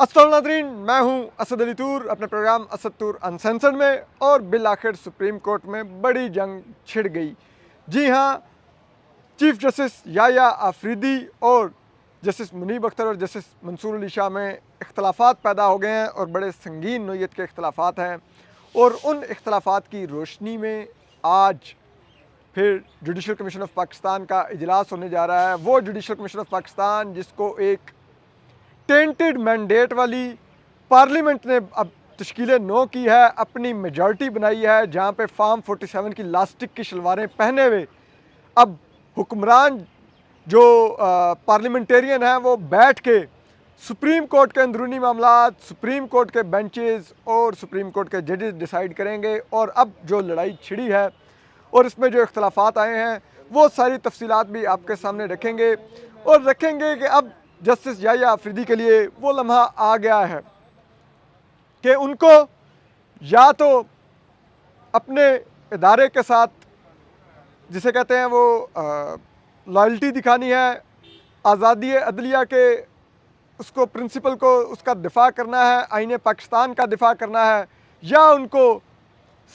अस्सलाम नाज़रीन, मैं हूं असद अली तूर अपने प्रोग्राम असद तूर अनसेंसर्ड में। और बिल आखिर सुप्रीम कोर्ट में बड़ी जंग छिड़ गई। जी हां, चीफ जस्टिस याया आफरीदी और जस्टिस मुनीब अख्तर और जस्टिस मंसूर अली शाह में इख्तलाफात पैदा हो गए हैं और बड़े संगीन नोयत के इख्तलाफात हैं। और उन इख्तलाफात की रोशनी में आज फिर जुडिशल कमीशन ऑफ पाकिस्तान का इजलास होने जा रहा है। वो जुडिशल कमीशन ऑफ पाकिस्तान जिसको एक टेंटेड मैंडेट वाली पार्लियामेंट ने अब तश्कील नो की है, अपनी मेजॉरिटी बनाई है, जहाँ पे फार्म 47 की लास्टिक की शलवारें पहने हुए अब हुक्मरान जो पार्लियामेंटेरियन हैं वो बैठ के सुप्रीम कोर्ट के अंदरूनी मामलात, सुप्रीम कोर्ट के बेंचेस और सुप्रीम कोर्ट के जजेस डिसाइड करेंगे। और अब जो लड़ाई छिड़ी है और इसमें जो इख्तलाफात आए हैं वो सारी तफसीलात भी आपके सामने रखेंगे। और रखेंगे कि अब जस्टिस याया आफरीदी के लिए वो लम्हा आ गया है कि उनको या तो अपने इदारे के साथ, जिसे कहते हैं वो लॉयल्टी दिखानी है, आज़ादी अदलिया के उसको प्रिंसिपल को उसका दिफा करना है, आईन पाकिस्तान का दिफा करना है, या उनको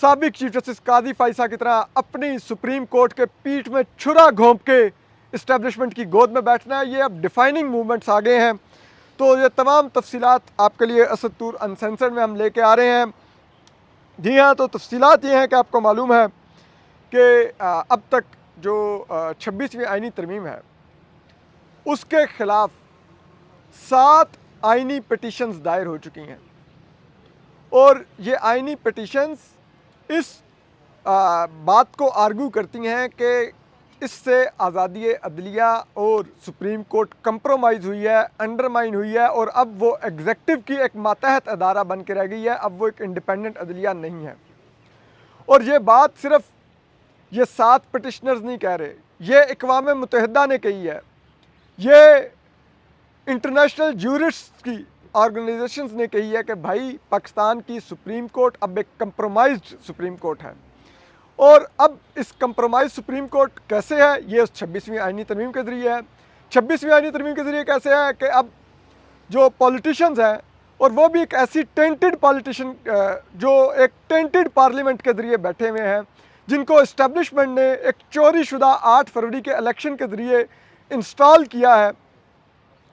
साबिक चीफ जस्टिस कादी फाइसा की तरह अपनी सुप्रीम कोर्ट के पीठ में छुरा घोंप के इस्टेब्लिशमेंट की गोद में बैठना है। ये अब डिफाइनिंग मूवमेंट्स आ गए हैं। तो ये तमाम तफसीलात आपके लिए असद तूर अनसेंसर्ड में हम लेके आ रहे हैं। जी हाँ, तो तफसीलात ये हैं कि आपको मालूम है कि अब तक जो 26वीं आइनी तरमीम है उसके ख़िलाफ़ 7 आइनी पटिशन्स दायर हो चुकी हैं। और ये आइनी पटिशन्स इस बात को आर्गू करती हैं कि इससे आज़ादी अदलिया और सुप्रीम कोर्ट कंप्रोमाइज़ हुई है, अंडरमाइन हुई है, और अब वो एग्जेक्टिव की एक मातहत अदारा बन के रह गई है। अब वो एक इंडिपेंडेंट अदलिया नहीं है। और ये बात सिर्फ ये 7 पटिशनर्स नहीं कह रहे, ये अक़वाम मुत्तहिदा ने कही है, ये इंटरनेशनल जूरिस्ट्स की ऑर्गेनाइजेशंस ने कही है कि भाई पाकिस्तान की सुप्रीम कोर्ट अब एक कंप्रोमाइज्ड सुप्रीम कोर्ट है। और अब इस कंप्रोमाइज सुप्रीम कोर्ट कैसे है, ये उस 26वीं आइनी तरमीम के ज़रिए है। 26वीं आइनी तरमीम के ज़रिए कैसे है कि अब जो पॉलिटिशियंस हैं, और वो भी एक ऐसी टेंटेड पॉलिटिशियन जो एक टेंटेड पार्लियामेंट के ज़रिए बैठे हुए हैं, जिनको इस्टेब्लिशमेंट ने एक चोरी शुदा 8 फरवरी के इलेक्शन के ज़रिए इंस्टॉल किया है,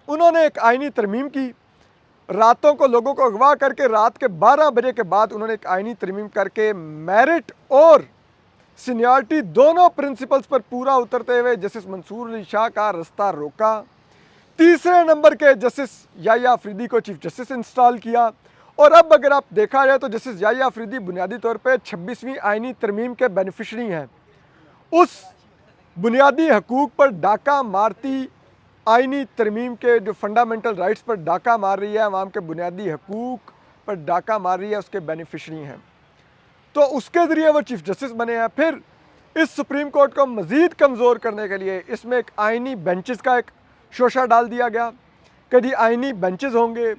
उन्होंने एक आइनी तरमीम की। रातों को लोगों को अगवा करके रात के 12 बजे के बाद उन्होंने एक आइनी तरमीम करके मेरिट और सीनियरिटी दोनों प्रिंसिपल्स पर पूरा उतरते हुए जस्टिस मंसूर अली शाह का रास्ता रोका। तीसरे नंबर के जस्टिस याया आफरीदी को चीफ जस्टिस इंस्टॉल किया। और अब अगर आप देखा जाए तो जस्टिस याया आफरीदी बुनियादी तौर पर 26वीं आइनी तरमीम के बेनिफिशरी हैं। उस बुनियादी हकूक़ पर डाका मारती आइनी तरमीम के जो फंडामेंटल राइट्स पर डाका मार रही है, अवाम के बुनियादी हकूक़ पर डाका मार रही है, उसके बेनिफिशरी हैं। तो उसके ज़रिए वो चीफ जस्टिस बने हैं। फिर इस सुप्रीम कोर्ट को मज़ीद कमज़ोर करने के लिए इसमें एक आइनी बेंचेस का एक शोशा डाल दिया गया कि जी आइनी बेंचेस होंगे।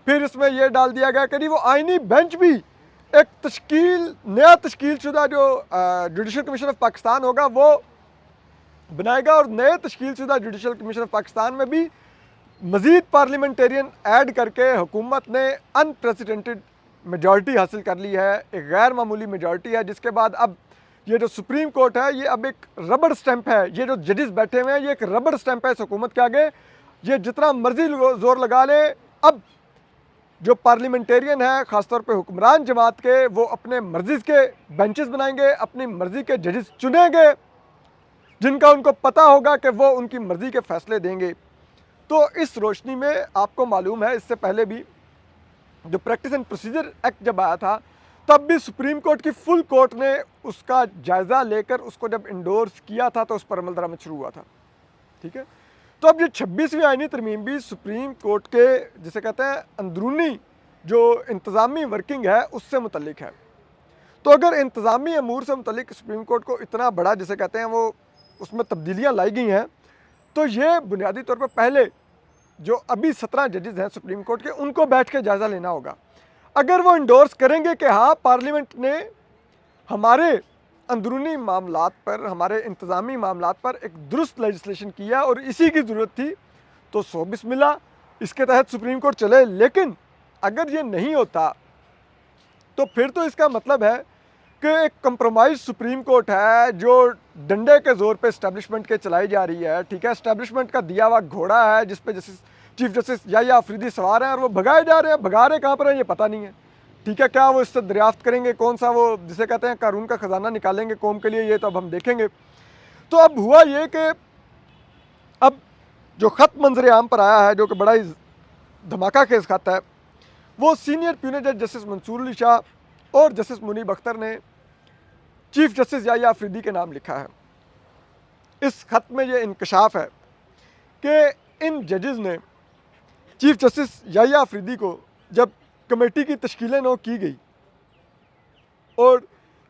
फिर इसमें यह डाल दिया गया कि जी वो आइनी बेंच भी एक नया तश्कील शुदा जो जुडिशल कमीशन ऑफ पाकिस्तान होगा वो बनाएगा। और नए तश्कील शुदा जुडिशल कमीशन ऑफ पाकिस्तान में भी मज़ीद पार्लियामेंटेरियन ऐड करके हुकूमत ने अनप्रेसिडेंटेड मेजॉरिटी हासिल कर ली है, एक गैर मामूली मेजॉरिटी है, जिसके बाद अब ये जो सुप्रीम कोर्ट है ये अब एक रबड़ स्टैंप है। ये जो जजेस बैठे हुए हैं ये एक रबड़ स्टैंप है इस हुकूमत के आगे। ये जितना मर्जी जोर लगा ले, अब जो पार्लियामेंटेरियन है ख़ासतौर पे हुक्मरान जमात के, वो अपने मर्जी के बेंचेस बनाएंगे, अपनी मर्जी के जजेस चुनेंगे जिनका उनको पता होगा कि वो उनकी मर्जी के फैसले देंगे। तो इस रोशनी में आपको मालूम है इससे पहले भी जो प्रैक्टिस एंड प्रोसीजर एक्ट जब आया था तब भी सुप्रीम कोर्ट की फुल कोर्ट ने उसका जायज़ा लेकर उसको जब इंडोर्स किया था तो उस पर अमल दरामद शुरू हुआ था। ठीक है, तो अब ये 26वीं आइनी तरमीम भी सुप्रीम कोर्ट के जिसे कहते हैं अंदरूनी जो इंतज़ामी वर्किंग है उससे मुतल्लिक है। तो अगर इंतज़ामी अमूर से मुतल्लिक सुप्रीम कोर्ट को इतना बड़ा जिसे कहते हैं वो उसमें तब्दीलियाँ लाई गई हैं, तो ये बुनियादी तौर पर पहले जो अभी 17 जजेस हैं सुप्रीम कोर्ट के, उनको बैठ के जायज़ा लेना होगा। अगर वो इंडोर्स करेंगे कि हाँ पार्लियामेंट ने हमारे अंदरूनी मामलात पर, हमारे इंतज़ामी मामलात पर एक दुरुस्त लेजिस्लेशन किया और इसी की ज़रूरत थी, तो सो बिस्मिल्लाह। इसके तहत सुप्रीम कोर्ट चले। लेकिन अगर ये नहीं होता तो फिर तो इसका मतलब है कि एक कंप्रोमाइज सुप्रीम कोर्ट है जो डंडे के जोर पे एस्टैब्लिशमेंट के चलाई जा रही है। ठीक है, एस्टैब्लिशमेंट का दिया हुआ घोड़ा है जिस पे जस्टिस चीफ जस्टिस याया अफरीदी सवार हैं और वो भगाए जा रहे हैं। भगा रहे कहाँ पर हैं ये पता नहीं है। ठीक है, क्या वो इससे दरियाफ्त करेंगे, कौन सा वो जिसे कहते हैं कानून का खजाना निकालेंगे कौम के लिए, ये तो अब हम देखेंगे। तो अब हुआ ये कि अब जो ख़त मंजर आम पर आया है, जो कि बड़ा ही धमाका खेज खत है, वो सीनियर प्यूनर जज जस्टिस मंसूर अली शाह और जस्टिस मुनीब अख्तर ने चीफ जस्टिस याया अफरीदी के नाम लिखा है। इस खत में ये इंकशाफ है कि इन जजेस ने चीफ जस्टिस याया अफरीदी को जब कमेटी की तश्कीलें नौ की गई और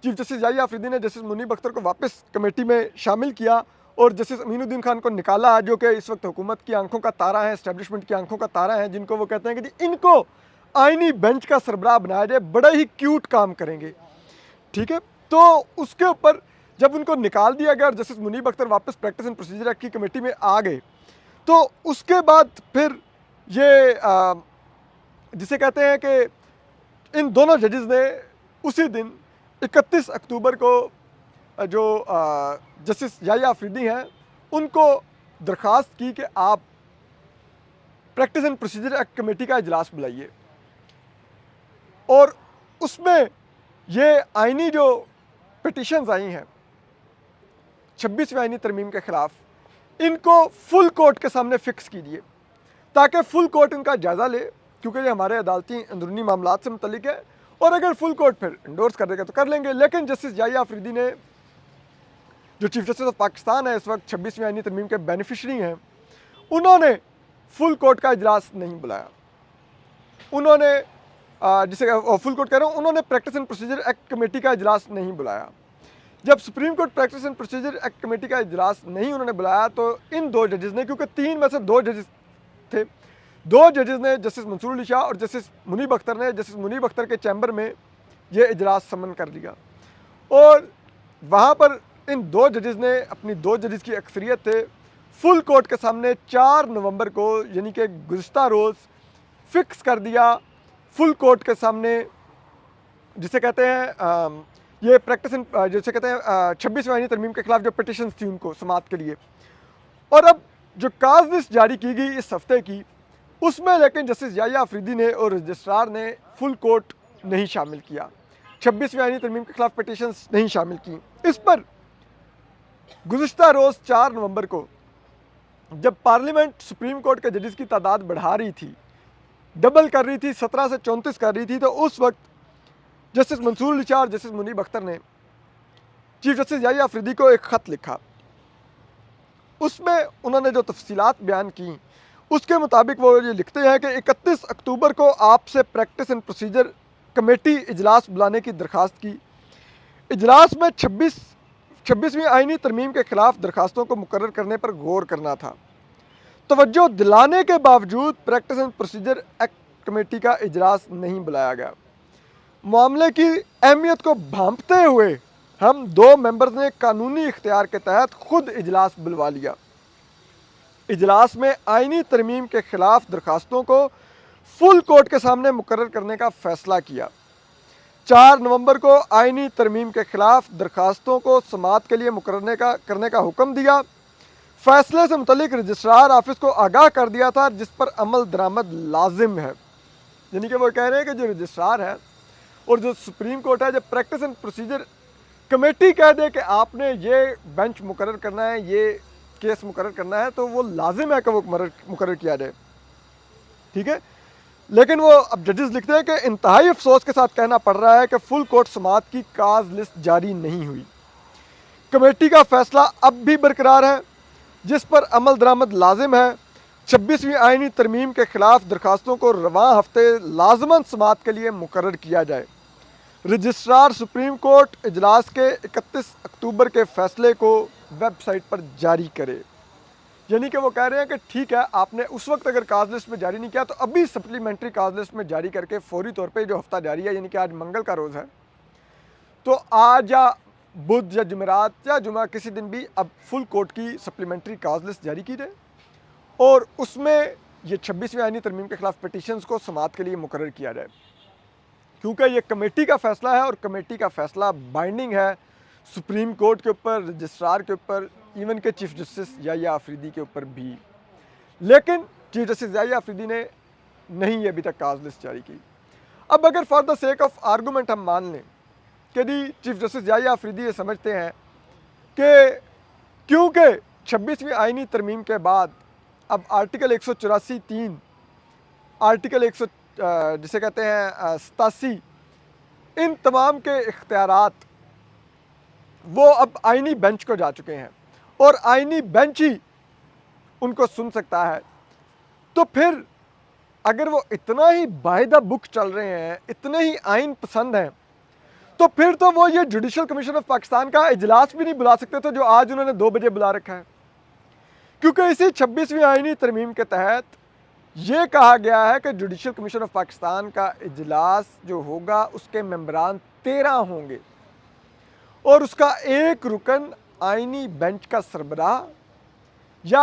चीफ जस्टिस याया अफरीदी ने जस्टिस मुनीब अख्तर को वापस कमेटी में शामिल किया और जस्टिस अमीनुद्दीन खान को निकाला, जो कि इस वक्त हुकूमत की आंखों का तारा है, एस्टैब्लिशमेंट की आंखों का तारा है, जिनको वो कहते हैं कि जी इनको आईनी बेंच का सरबराह बनाया जाए, बड़ा ही क्यूट काम करेंगे। ठीक है, तो उसके ऊपर जब उनको निकाल दिया गया और जस्टिस मुनीब अख्तर वापस प्रैक्टिस एंड प्रोसीजर एक्ट की कमेटी में आ गए, तो उसके बाद फिर ये जिसे कहते हैं कि इन दोनों जजेस ने उसी दिन 31 अक्टूबर को जो जस्टिस याया अफरीदी हैं उनको दरख्वास्त की कि आप practice and procedure act committee का इजलास बुलाइए और उसमें ये आइनी जो पिटिशंस आई हैं 26वीं आइनी तरमीम के ख़िलाफ़, इनको फुल कोर्ट के सामने फ़िक्स कीजिए ताकि फुल कोर्ट इनका जायज़ा ले, क्योंकि ये हमारे अदालती अंदरूनी मामलात से मुतल्लिक है और अगर फुल कोर्ट फिर इंडोर्स कर देगा तो कर लेंगे। लेकिन जस्टिस याया अफरीदी ने, जो चीफ जस्टिस ऑफ पाकिस्तान है इस वक्त 26वीं आइनी तरमीम के बेनिफिशरी हैं, उन्होंने फुल कोर्ट का इजलास नहीं बुलाया। उन्होंने जिसे फुल कोर्ट कह रहा हूँ, उन्होंने practice and procedure act committee का इजलास नहीं बुलाया। जब supreme court practice and procedure act committee का इजलास नहीं उन्होंने बुलाया तो इन दो जजेस ने, क्योंकि 3 में से 2 जजेस थे, 2 जजेस ने, जस्टिस मंसूर अली शाह और जस्टिस मुनीब अख्तर ने, जस्टिस मुनीब अख्तर के चैम्बर में ये इजलास समन कर दिया और वहाँ पर इन 2 जजेस ने अपनी 2 जजेस की अक्सरियत थे फुल कोर्ट के सामने 4 नवंबर को, यानी कि गुज़िश्ता रोज़ फिक्स कर दिया फुल कोर्ट के सामने, जिसे कहते हैं ये प्रैक्टिस जिसे कहते हैं 26वीं आइनी तरमीम के खिलाफ जो पिटिशंस थी उनको समाअत के लिए। और अब जो काज लिस्ट जारी की गई इस हफ्ते की, उसमें लेकिन जस्टिस याया अफरीदी ने और रजिस्ट्रार ने फुल कोर्ट नहीं शामिल किया, 26वीं आइनी तरमीम के खिलाफ पिटिशंस नहीं शामिल की। इस पर गुज़िश्ता रोज़ 4 नवंबर को जब पार्लियामेंट सुप्रीम कोर्ट के जजेस की तादाद बढ़ा रही थी, डबल कर रही थी, 17 से 34 कर रही थी, तो उस वक्त जस्टिस मंसूर अली शाह और जस्टिस मुनीब अख्तर ने चीफ जस्टिस याया अफरीदी को एक ख़त लिखा। उसमें उन्होंने जो तफसीलात बयान की उसके मुताबिक वो ये लिखते हैं कि 31 अक्टूबर को आपसे प्रैक्टिस एंड प्रोसीजर कमेटी इजलास बुलाने की दरख्वास्त की। इजलास में 26वीं आइनी तरमीम के ख़िलाफ़ दरख्वास्तों को मुकर्रर करने पर गौर करना था। तवज्जो दिलाने के बावजूद practice and procedure act committee का इजलास नहीं बुलाया गया। मामले की अहमियत को भांपते हुए हम 2 मेंबर्स ने कानूनी इख्तियार के तहत खुद इजलास बुलवा लिया। इजलास में आइनी तरमीम के ख़िलाफ़ दरख्वास्तों को फुल कोर्ट के सामने मुकर्रर करने का फ़ैसला किया। 4 नवंबर को आइनी तरमीम के ख़िलाफ़ दरख्वास्तों को समाअत के लिए मुकर्रर करने का हुक्म दिया। फ़ैसले से मुतल्लिक रजिस्ट्रार ऑफिस को आगाह कर दिया था, जिस पर अमल दरामद लाजिम है। यानी कि वो कह रहे हैं कि जो रजिस्ट्रार है और जो सुप्रीम कोर्ट है, जब प्रैक्टिस एंड प्रोसीजर कमेटी कह दे कि आपने ये बेंच मुकर्रर करना है, ये केस मुकर्रर करना है, तो वो लाजिम है कि वो मुकर्रर किया जाए। ठीक है, लेकिन वो अब जजेस लिखते हैं कि इंतहाई अफसोस के साथ कहना पड़ रहा है कि फुल कोर्ट समाअत की काज लिस्ट जारी नहीं हुई। कमेटी का फैसला अब भी बरकरार है, जिस पर अमल दरामद लाजिम है। 26वीं आइनी तरमीम के ख़िलाफ़ दरख्वास्तों को रवां हफ्ते लाजमन समाअत के लिए मुकर्रर किया जाए। रजिस्ट्रार सुप्रीम कोर्ट इजलास के 31 अक्टूबर के फ़ैसले को वेबसाइट पर जारी करे। यानी कि वो कह रहे हैं कि ठीक है, आपने उस वक्त अगर काज लिस्ट में जारी नहीं किया तो अभी सप्लीमेंट्री काज लिस्ट में जारी करके फौरी तौर पे जो हफ्ता जारी है, यानी कि आज मंगल का रोज़ है, तो आज या बुध या जुमेरात या जुमा किसी दिन भी अब फुल कोर्ट की सप्लीमेंट्री काज लिस्ट जारी की जाए और उसमें ये 26वीं आईनी तरमीम के ख़िलाफ़ पिटीशंस को समाअत के लिए मुकर्रर किया जाए, क्योंकि ये कमेटी का फ़ैसला है और कमेटी का फ़ैसला बाइंडिंग है सुप्रीम कोर्ट के ऊपर, रजिस्ट्रार के ऊपर, इवन के चीफ जस्टिस याहिया अफरीदी के ऊपर भी। लेकिन चीफ जस्टिस याहिया अफरीदी ने नहीं अभी तक काज लिस्ट जारी की। अब अगर for the sake of argument हम मान लें कि चीफ जस्टिस याहिया अफरीदी ये समझते हैं कि क्योंकि 26वीं आईनी तरमीम के बाद अब आर्टिकल 184(3), आर्टिकल 100 जिसे कहते हैं 87, इन तमाम के इख्तियारात वो अब आईनी बेंच को जा चुके हैं और आईनी बेंच ही उनको सुन सकता है। तो फिर अगर वो इतना ही बाय द बुक चल रहे हैं, इतने ही आइन पसंद हैं, तो फिर तो वो ये जुडिशल कमीशन ऑफ पाकिस्तान का इजलास भी नहीं बुला सकते थे जो आज उन्होंने 2 बजे बुला रखा है, क्योंकि इसी 26वीं आईनी तरमीम के तहत ये कहा गया है कि जुडिशल कमीशन ऑफ पाकिस्तान का इजलास जो होगा उसके मेंबरान 13 होंगे और उसका एक रुकन आईनी बेंच का सरबराह या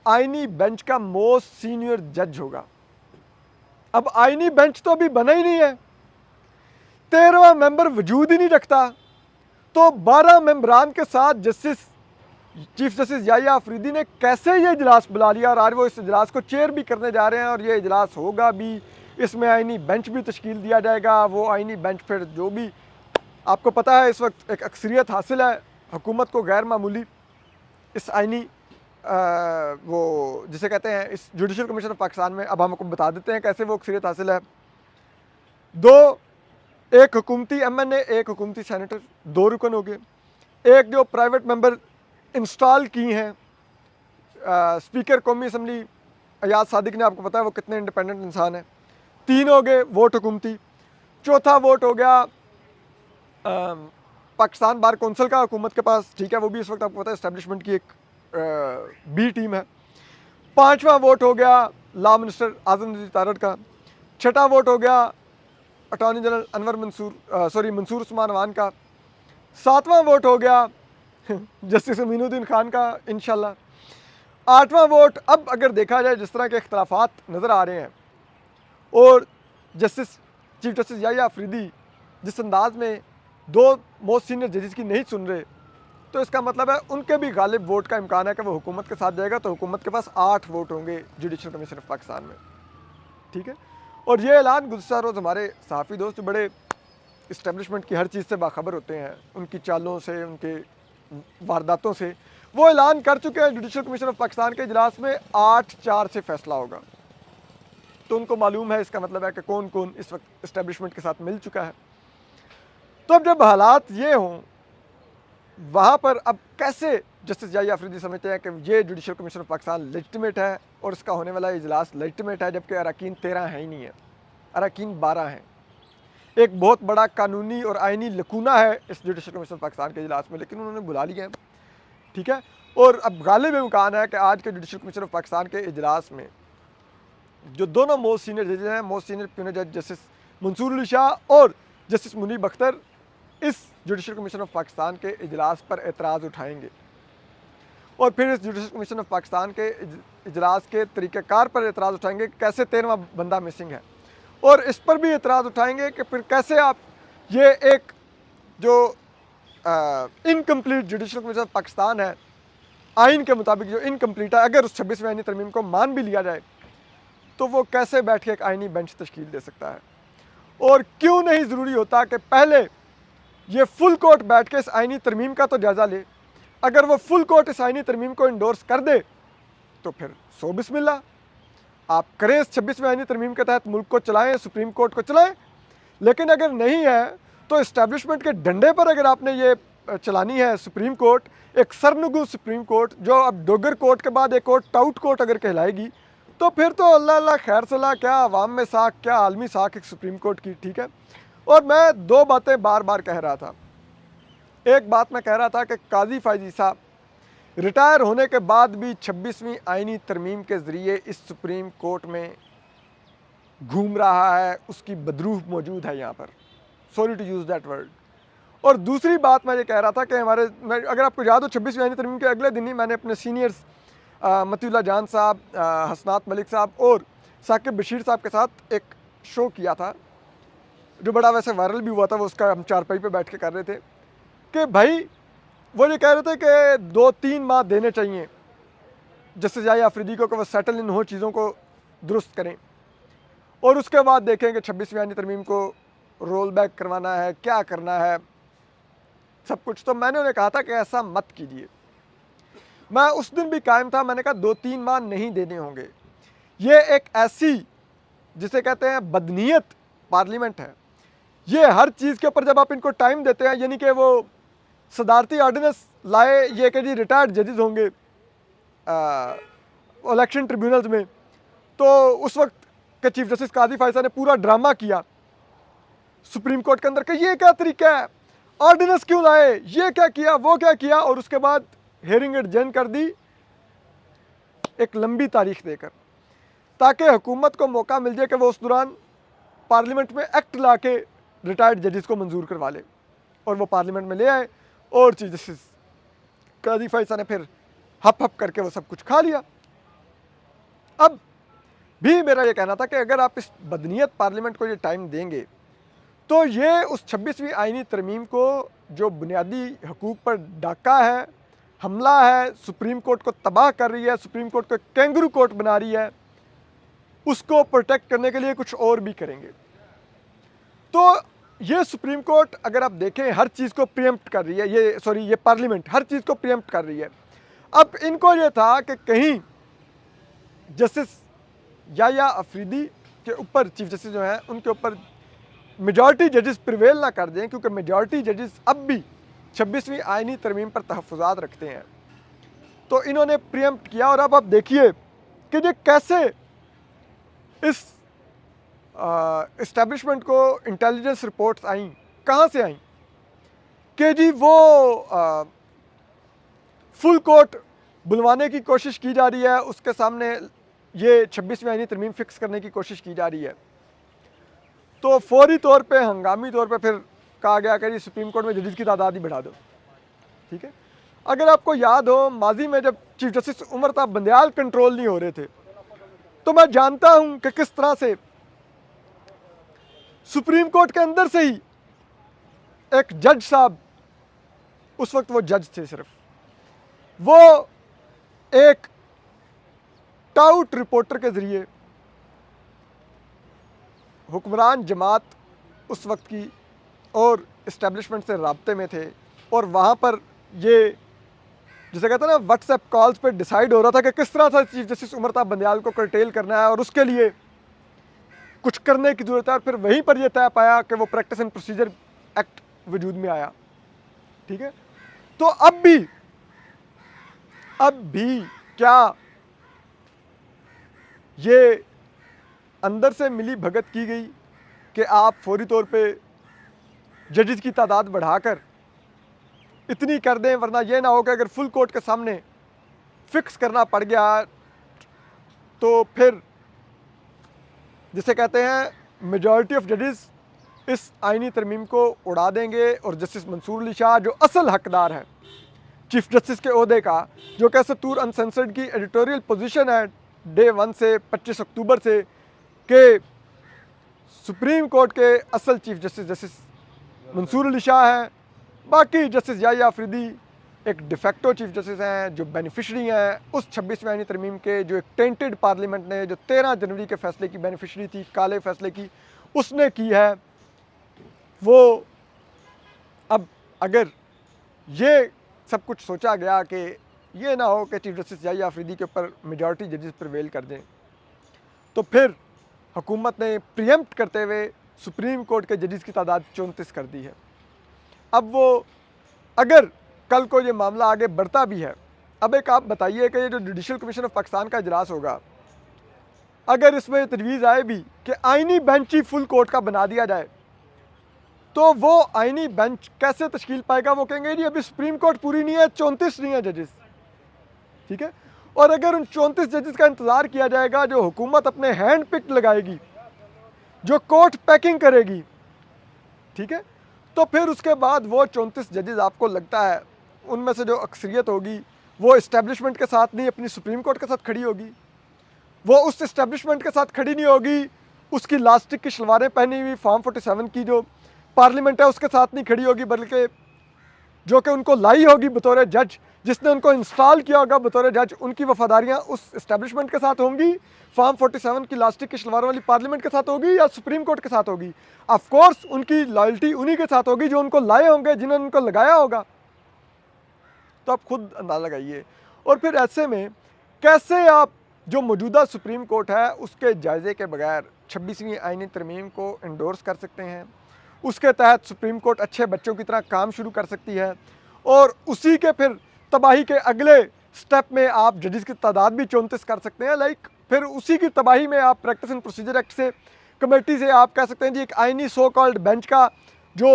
आईनी बेंच का मोस्ट सीनियर जज होगा। अब आईनी बेंच तो अभी बना ही नहीं है, 13वां मेंबर वजूद ही नहीं रखता, तो 12 मेंबरान के साथ चीफ जस्टिस याहिया अफरीदी ने कैसे ये इजलास बुला लिया और आज वो इस इजलास को चेयर भी करने जा रहे हैं और ये इजलास होगा भी, इसमें आईनी बेंच भी तश्कील दिया जाएगा। वो आईनी बेंच फिर जो भी आपको पता है इस वक्त एक अक्सरियत हासिल है हुकूमत को गैर मामूली इस आईनी वो जिसे कहते हैं इस जुडिशल कमीशन ऑफ पाकिस्तान में। अब हम आपको बता देते हैं कैसे वो अक्सरियत हासिल है। एक हुकूमती MNA, एक हुकूमती सेनेटर, 2 रुकन हो गए। एक जो प्राइवेट मेंबर इंस्टॉल की हैं स्पीकर कौमी असम्बली अयाज सादिक ने, आपको पता है वो कितने इंडिपेंडेंट इंसान हैं। 3 हो गए वोट हुकूमती। चौथा वोट हो गया पाकिस्तान बार कौंसिल का हुकूमत के पास, ठीक है, वो भी इस वक्त आपको पता है इस्टेब्लिशमेंट की एक बी टीम है। 5वां वोट हो गया लॉ मिनिस्टर आज़म नज़ीर तारड़ का। 6ठा वोट हो गया अटॉर्नी जनरल मंसूर उस्मान अवान का। 7वां वोट हो गया जस्टिस अमीनुद्दीन खान का इंशाल्लाह। 8वां वोट अब अगर देखा जाए जिस तरह के इख्तलाफात नज़र आ रहे हैं और चीफ जस्टिस याहिया अफरीदी जिस अंदाज में 2 मोस्ट सीनियर जजेस की नहीं सुन रहे, तो इसका मतलब है उनके भी गालिब वोट का इम्कान है कि वो हुकूमत के साथ जाएगा, तो हुकूमत के पास 8 वोट होंगे जुडिशल कमीशन ऑफ पाकिस्तान में, ठीक है। और ये ऐलान गुज़श्ता रोज़ हमारे सहाफ़ी दोस्त जो बड़े इस्टेब्लिशमेंट की हर चीज़ से बाखबर होते हैं, उनकी चालों से, उनके वारदातों से, वो ऐलान कर चुके हैं जुडिशल कमीशन ऑफ पाकिस्तान के इजलास में 8-4 से फैसला होगा। तो उनको मालूम है, इसका मतलब है कि कौन कौन इस वक्त इस्टेब्लिशमेंट के साथ मिल चुका है। तो अब जब हालात ये हों, वहाँ पर अब कैसे जस्टिस याहिया अफरीदी समझते हैं कि ये judicial commission of Pakistan legitimate है और इसका होने वाला इजलास लेजिटिमेट है, जबकि अरकान 13 है ही नहीं है, अरकान 12 हैं। एक बहुत बड़ा कानूनी और आइनी लकूना है इस जुडिशल कमीशन ऑफ पाकिस्तान के इजलास में, लेकिन उन्होंने बुला लिया है, ठीक है। और अब गालिब इम्कान है कि आज के जुडिशल कमीशन ऑफ पाकिस्तान के इजलास में जो दोनों मोस्ट सीनियर जजेस हैं, मोस्ट सीनियर प्यूनर जज जस्टिस मंसूर अली शाह और जस्टिस मुनीब अख्तर, इस जुडिशल कमीशन ऑफ पाकिस्तान के इजलास पर एतराज़ उठाएंगे और फिर इस जुडिशल कमीशन ऑफ पाकिस्तान के इजलास के तरीक़ाकार पर एतराज़ उठाएंगे कि कैसे 13वां बंदा मिसिंग है, और इस पर भी एतराज़ उठाएंगे कि फिर कैसे आप ये एक जो incomplete judicial commission of Pakistan है, आइन के मुताबिक जो इनकम्प्लीट है, अगर उस 26वीं आइनी तरमीम को मान भी लिया जाए तो वो कैसे बैठ के एक आइनी बेंच तश्कील दे सकता है। और क्यों नहीं ज़रूरी होता कि पहले ये फुल कोर्ट बैठ के इस आइनी तरमीम का तो जायज़ा ले, अगर वो फुल कोर्ट इस आइनी तरमीम को इंडोर्स कर दे तो फिर सो बिस्मिल्लाह आप करें, इस 26वीं आइनी तरमीम के तहत मुल्क को चलाएं, सुप्रीम कोर्ट को चलाएं। लेकिन अगर नहीं है तो इस्टेब्लिशमेंट के डंडे पर अगर आपने ये चलानी है सुप्रीम कोर्ट, एक सरनगू सुप्रीम कोर्ट जो अब डोगर कोर्ट के बाद एक और टाउट कोर्ट अगर कहलाएगी, तो फिर तो अल्लाह अल्लाह खैर सलाह, क्या अवाम में साख, क्या आलमी साख एक सुप्रीम कोर्ट की, ठीक है। और मैं 2 बातें बार बार कह रहा था। एक बात मैं कह रहा था कि काजी फैजी साहब रिटायर होने के बाद भी 26वीं आइनी तरमीम के ज़रिए इस सुप्रीम कोर्ट में घूम रहा है, उसकी बदरूह मौजूद है यहाँ पर, sorry to use that word. और दूसरी बात मैं ये कह रहा था कि अगर आपको याद हो 26वीं आइनी तरमीम के अगले दिन ही मैंने अपने सीनियर्स मतीउल्लाह जान साहब, हसनात मलिक साहब और साकिब बशीर साहब के साथ एक शो किया था, जो बड़ा वैसे वायरल भी हुआ था। वो उसका हम चारपाई पे बैठ के कर रहे थे कि भाई वो ये कह रहे थे कि 2-3 माह देने चाहिए जस्टिस याह्या अफरीदी को कि वो सेटल इन हो, चीज़ों को दुरुस्त करें, और उसके बाद देखें कि 26वीं आईनी तरमीम को रोल बैक करवाना है, क्या करना है, सब कुछ। तो मैंने उन्हें कहा था कि ऐसा मत कीजिए। मैं उस दिन भी कायम था, मैंने कहा 2-3 माह नहीं देने होंगे। ये एक ऐसी, जिसे कहते हैं बदनीयत पार्लियामेंट है। ये हर चीज़ के ऊपर जब आप इनको टाइम देते हैं, यानी कि वो सदारती ऑर्डिनेंस लाए ये कि जी रिटायर्ड जजेस होंगे इलेक्शन ट्रिब्यूनल्स में, तो उस वक्त के चीफ जस्टिस काजी फायसा ने पूरा ड्रामा किया सुप्रीम कोर्ट के अंदर कि ये क्या तरीका है, ऑर्डिनेंस क्यों लाए, ये क्या किया, वो क्या किया, और उसके बाद हेयरिंग एडजर्न कर दी एक लंबी तारीख देकर, ताकि हुकूमत को मौका मिल जाए कि वो उस दौरान पार्लियामेंट में एक्ट ला के रिटायर्ड जजेस को मंजूर करवा ले, और वो पार्लियामेंट में ले आए, और चीफ जस्टिस काजी फायसा ने फिर हप हप करके वो सब कुछ खा लिया। अब भी मेरा ये कहना था कि अगर आप इस बदनीयत पार्लियामेंट को ये टाइम देंगे, तो ये उस 26वीं आईनी तरमीम को, जो बुनियादी हकूक़ पर डाका है, हमला है, सुप्रीम कोर्ट को तबाह कर रही है, सुप्रीम कोर्ट को कैंगरू कोर्ट बना रही है, उसको प्रोटेक्ट करने के लिए कुछ और भी करेंगे। तो ये सुप्रीम कोर्ट अगर आप देखें हर चीज़ को प्रीएम्प्ट कर रही है, ये पार्लियामेंट हर चीज़ को प्रीएम्प्ट कर रही है। अब इनको ये था कि कहीं जस्टिस याह्या अफरीदी के ऊपर, चीफ जस्टिस जो हैं उनके ऊपर मेजॉरिटी जजेस प्रिवेल ना कर दें, क्योंकि मेजॉरिटी जजेस अब भी 26वीं आईनी तरमीम पर तहफ़्फ़ुज़ात रखते हैं। तो इन्होंने प्रीएम्प्ट किया, और अब आप देखिए कि ये कैसे इस इस्टेब्लिशमेंट को इंटेलिजेंस रिपोर्ट्स आई, कहाँ से आई कि जी वो फुल कोर्ट बुलवाने की कोशिश की जा रही है, उसके सामने ये 26वीं आईनी तरमीम फिक्स करने की कोशिश की जा रही है। तो फौरी तौर पे, हंगामी तौर पे फिर कहा गया कि जी सुप्रीम कोर्ट में जजेस की तादाद ही बढ़ा दो। ठीक है, अगर आपको याद हो माजी में जब चीफ जस्टिस उमर ताब बंदयाल कंट्रोल नहीं हो रहे थे, तो मैं जानता हूं कि किस तरह से सुप्रीम कोर्ट के अंदर से ही एक जज साहब, उस वक्त वो जज थे सिर्फ, वो एक टाउट रिपोर्टर के ज़रिए हुक्मरान जमात उस वक्त की और इस्टेब्लिशमेंट से राब्ते में थे, और वहाँ पर ये जिसे कहते हैं ना व्हाट्सएप कॉल्स पे डिसाइड हो रहा था कि किस तरह से चीफ जस्टिस उमर ताब बंदयाल को कर्टेल करना है, और उसके लिए कुछ करने की ज़रूरत है। और फिर वहीं पर यह तय पाया कि वो प्रैक्टिस एंड प्रोसीजर एक्ट वजूद में आया। ठीक है, तो अब भी क्या ये अंदर से मिली भगत की गई कि आप फौरी तौर पे जजेस की तादाद बढ़ाकर इतनी कर दें, वरना यह ना हो कि अगर फुल कोर्ट के सामने फिक्स करना पड़ गया तो फिर जिसे कहते हैं मेजॉरिटी ऑफ जजेस इस आईनी तरमीम को उड़ा देंगे, और जस्टिस मंसूर अली शाह जो असल हकदार है चीफ जस्टिस के ओहदे का, जो कि सत्तूर अनसेंसर्ड की एडिटोरियल पोजीशन है डे 1 से 25 अक्टूबर से, कि सुप्रीम कोर्ट के असल चीफ जस्टिस मंसूर अली शाह हैं, बाकी जस्टिस याह्या अफरीदी एक डिफेक्टो चीफ जस्टिस हैं जो बेनिफिशरी हैं उस 26वीं आईनी तरमीम के, जो एक टेंटेड पार्लियामेंट ने जो 13 जनवरी के फैसले की बेनिफिशरी थी, काले फैसले की, उसने की है। वो अब अगर ये सब कुछ सोचा गया कि ये ना हो कि चीफ जस्टिस याह्या अफरीदी के ऊपर मेजॉरिटी जजेस प्रिवेल कर दें, तो फिर हुकूमत ने प्रीएम्प्ट करते हुए सुप्रीम कोर्ट के जजेस की तादाद 34 कर दी है। अब वो अगर कल को ये मामला आगे बढ़ता भी है, अब एक आप बताइए कि ये जो जुडिशल कमीशन ऑफ पाकिस्तान का इजलास होगा, अगर इसमें तजवीज़ आए भी कि आइनी बेंच ही फुल कोर्ट का बना दिया जाए, तो वो आइनी बेंच कैसे तश्कील पाएगा? वो कहेंगे जी अभी सुप्रीम कोर्ट पूरी नहीं है, 34 नहीं है जजेस। ठीक है, और अगर उन 34 जजेस का इंतज़ार किया जाएगा जो हुकूमत अपने हैंड पिक लगाएगी, जो कोर्ट पैकिंग करेगी, ठीक है, तो फिर उसके बाद वो 34 जजेस आपको लगता है उनमें से जो अक्सरियत होगी वो इस्टेब्लिशमेंट के साथ नहीं, अपनी सुप्रीम कोर्ट के साथ खड़ी होगी। वो उस इस्टेब्लिशमेंट के साथ खड़ी नहीं होगी, उसकी लास्टिक की शलवारें पहनी हुई फॉर्म 47 की जो पार्लियामेंट है उसके साथ नहीं खड़ी होगी, बल्कि जो कि उनको लाई होगी बतौर जज, जिसने उनको इंस्टॉल किया होगा बतौर जज, उनकी वफादारियाँ उस इस्टेब्लिशमेंट के साथ होंगी, फॉर्म 47 की लास्टिक की शलवारों वाली पार्लियामेंट के साथ होगी या सुप्रीम कोर्ट के साथ होगी। ऑफ कोर्स उनकी लॉयल्टी उन्हीं के साथ होगी जो उनको लाए होंगे, जिन्होंने उनको लगाया होगा। तो आप खुद अंदाज़ा लगाइए। और फिर ऐसे में कैसे आप जो मौजूदा सुप्रीम कोर्ट है उसके जायज़े के बगैर 26वीं आईनी तरमीम को इंडोर्स कर सकते हैं, उसके तहत सुप्रीम कोर्ट अच्छे बच्चों की तरह काम शुरू कर सकती है, और उसी के फिर तबाही के अगले स्टेप में आप जजेस की तादाद भी 34 कर सकते हैं। लाइक फिर उसी की तबाही में आप प्रैक्टिस एंड प्रोसीजर एक्ट से, कमेटी से आप कह सकते हैं जी एक आईनी सो कॉल्ड बेंच का जो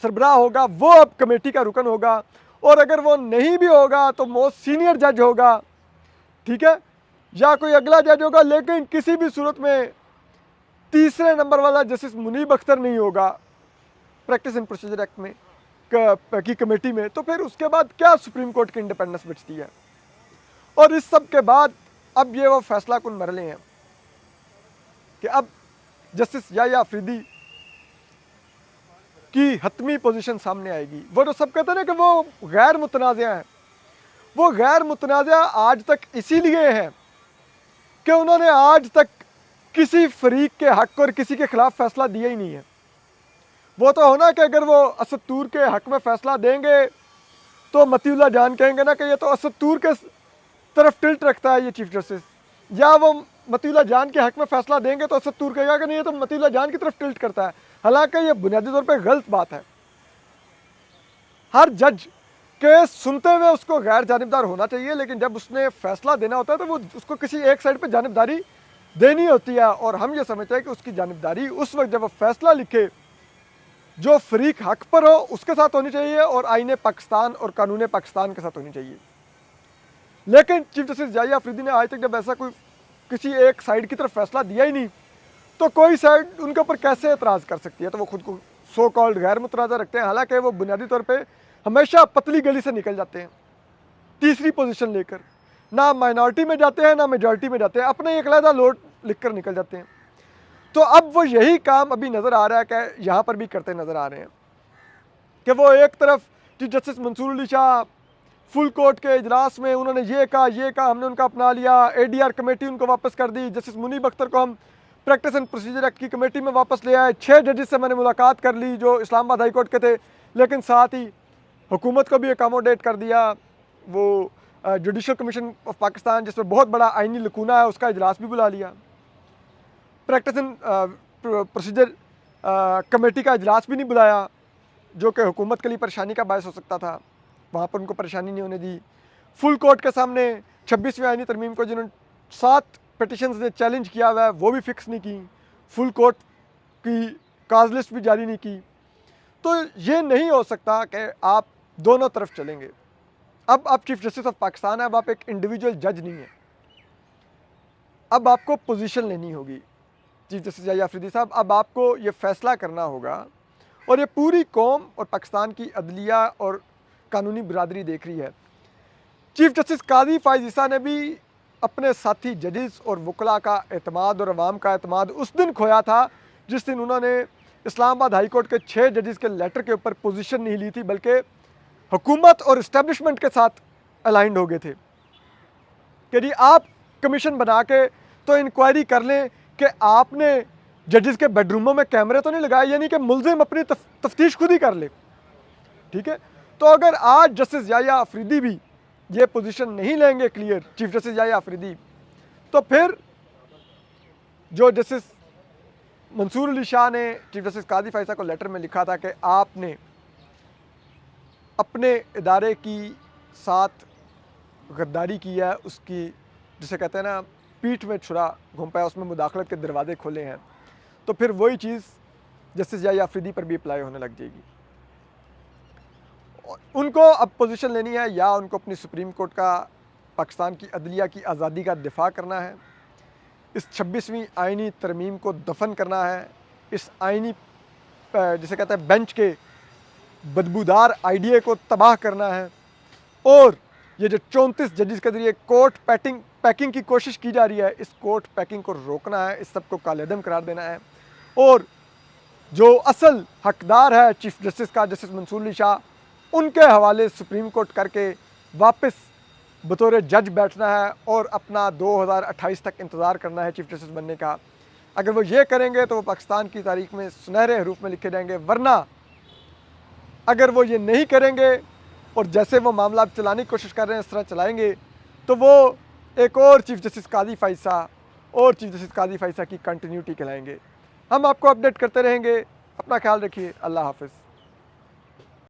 सरबराह होगा वो अब कमेटी का रुकन होगा, और अगर वो नहीं भी होगा तो मोस्ट सीनियर जज होगा, ठीक है, या कोई अगला जज होगा, लेकिन किसी भी सूरत में तीसरे नंबर वाला जस्टिस मुनीब अख्तर नहीं होगा प्रैक्टिस एंड प्रोसीजर एक्ट में की कमेटी में। तो फिर उसके बाद क्या सुप्रीम कोर्ट की इंडिपेंडेंस बचती है? और इस सब के बाद अब ये वो फैसला कुन मरले हैं कि अब जस्टिस याह्या अफरीदी की हतमी पोजीशन सामने आएगी। वो जो सब कहते हैं ना कि वो गैर मुतनाज़ा है, वो गैर मुतनाज़ा आज तक इसीलिए है कि उन्होंने आज तक किसी फरीक के हक और किसी के खिलाफ फैसला दिया ही नहीं है। वो तो होना कि अगर वो असद तूर के हक में फैसला देंगे तो मतीउल्लाह जान कहेंगे ना कि ये तो असद तूर के तरफ टिल्ट रखता है ये चीफ जस्टिस, या वो मतीउल्लाह जान के हक में फैसला देंगे तो असद तूर कहेगा कि नहीं ये तो मतीउल्लाह जान की तरफ टिल्ट करता है। हालांकि ये बुनियादी तौर पर गलत बात है। हर जज केस सुनते हुए उसको गैर जानिबदार होना चाहिए, लेकिन जब उसने फैसला देना होता है तो वो उसको किसी एक साइड पे जानिबदारी देनी होती है। और हम ये समझते हैं कि उसकी जानिबदारी उस वक्त जब वो फैसला लिखे जो फरीक हक पर हो उसके साथ होनी चाहिए, और आईने पाकिस्तान और कानून पाकिस्तान के साथ होनी चाहिए। लेकिन चीफ जस्टिस याह्या अफरीदी ने आज तक जब ऐसा कोई किसी एक साइड की तरफ फैसला दिया ही नहीं, तो कोई साइड उनके ऊपर कैसे एतराज़ कर सकती है? तो वो खुद को सो कॉल्ड गैर मुतनाज़ा रखते हैं, हालांकि वो बुनियादी तौर पे हमेशा पतली गली से निकल जाते हैं, तीसरी पोजीशन लेकर, ना माइनॉरिटी में जाते हैं ना मेजॉरिटी में जाते हैं, अपने एक अलहदा लोड लिख कर निकल जाते हैं। तो अब वो यही काम अभी नज़र आ रहा है कि यहाँ पर भी करते नज़र आ रहे हैं कि वो एक तरफ chief justice Mansoor Ali Shah full court के इजलास में उन्होंने ये कहा हमने उनका अपना लिया, ADR कमेटी उनको वापस कर दी, जस्टिस मुनीब अख्तर को हम प्रैक्टिस एंड प्रोसीजर एक्ट की कमेटी में वापस ले आए, 6 जजेस से मैंने मुलाकात कर ली जो इस्लामाबाद हाई कोर्ट के थे, लेकिन साथ ही हुकूमत को भी अकोमोडेट कर दिया। वो जुडिशल कमीशन ऑफ पाकिस्तान जिसमें बहुत बड़ा आइनी लकूना है उसका इजलास भी बुला लिया, प्रैक्टिस एंड प्रोसीजर कमेटी का इजलास भी नहीं बुलाया जो कि हुकूमत के लिए परेशानी का बायस हो सकता था, वहाँ पर उनको परेशानी नहीं होने दी। फुल कोर्ट के सामने 26वीं आईनी तरमीम को जिन्होंने 7 पिटिशंस ने चैलेंज किया हुआ है वो भी फिक्स नहीं की, फुल कोर्ट की काज लिस्ट भी जारी नहीं की। तो ये नहीं हो सकता कि आप दोनों तरफ चलेंगे। अब आप चीफ जस्टिस ऑफ पाकिस्तान है, अब आप एक इंडिविजुअल जज नहीं है, अब आपको पोजीशन लेनी होगी चीफ जस्टिस याह्या अफरीदी साहब। अब आपको ये फैसला करना होगा, और ये पूरी कौम और पाकिस्तान की अदलिया और कानूनी बिरादरी देख रही है। चीफ जस्टिस काजी फ़ाइज़ ईसा ने भी अपने साथी जजेस और वकला का एतमाद और अवाम का एतमाद उस दिन खोया था जिस दिन उन्होंने इस्लामाबाद हाई कोर्ट के 6 जजेस के लेटर के ऊपर पोजीशन नहीं ली थी, बल्कि हुकूमत और इस्टेब्लिशमेंट के साथ अलाइंड हो गए थे कि जी आप कमीशन बना के तो इंक्वायरी कर लें कि आपने जजेस के बेडरूमों में कैमरे तो नहीं लगाए, यानी कि मुलजिम अपनी तफ्तीश खुद ही कर ले, ठीक है। तो अगर आज जस्टिस याह्या अफरीदी भी ये पोजीशन नहीं लेंगे clear, chief justice Yahya Afridi, तो फिर जो जस्टिस मंसूर अली शाह ने चीफ जस्टिस काजी फ़ाइज़ को लेटर में लिखा था कि आपने अपने इदारे की साथ गद्दारी की है, उसकी जिसे कहते हैं ना पीठ में छुरा घूम पाया, उसमें मुदाखलत के दरवाजे खोले हैं, तो फिर वही चीज़ जस्टिस याह्या अफरीदी पर भी अप्लाई होने लग जाएगी। उनको अब पोजीशन लेनी है, या उनको अपनी सुप्रीम कोर्ट का पाकिस्तान की अदलिया की आज़ादी का दिफा करना है, इस 26वीं आइनी तरमीम को दफन करना है, इस आइनी जिसे कहते हैं बेंच के बदबूदार आइडिया को तबाह करना है, और ये जो 34 जजेस के ज़रिए कोर्ट पैकिंग की कोशिश की जा रही है, इस कोर्ट पैकिंग को रोकना है, इस सब को कालेदम करार देना है। और जो असल हकदार है चीफ जस्टिस का, जस्टिस मंसूर अली शाह, उनके हवाले सुप्रीम कोर्ट करके वापस बतौर जज बैठना है और अपना 2028 तक इंतज़ार करना है चीफ जस्टिस बनने का। अगर वो ये करेंगे तो वो पाकिस्तान की तारीख में सुनहरे हरूफ में लिखे जाएंगे, वरना अगर वो ये नहीं करेंगे और जैसे वो मामला चलाने की कोशिश कर रहे हैं इस तरह चलाएंगे, तो वो एक और चीफ जस्टिस कादी फ़ाइसा की कंटिन्यूटी कहलाएंगे। हम आपको अपडेट करते रहेंगे। अपना ख्याल रखिए। अल्लाह हाफ़िज़।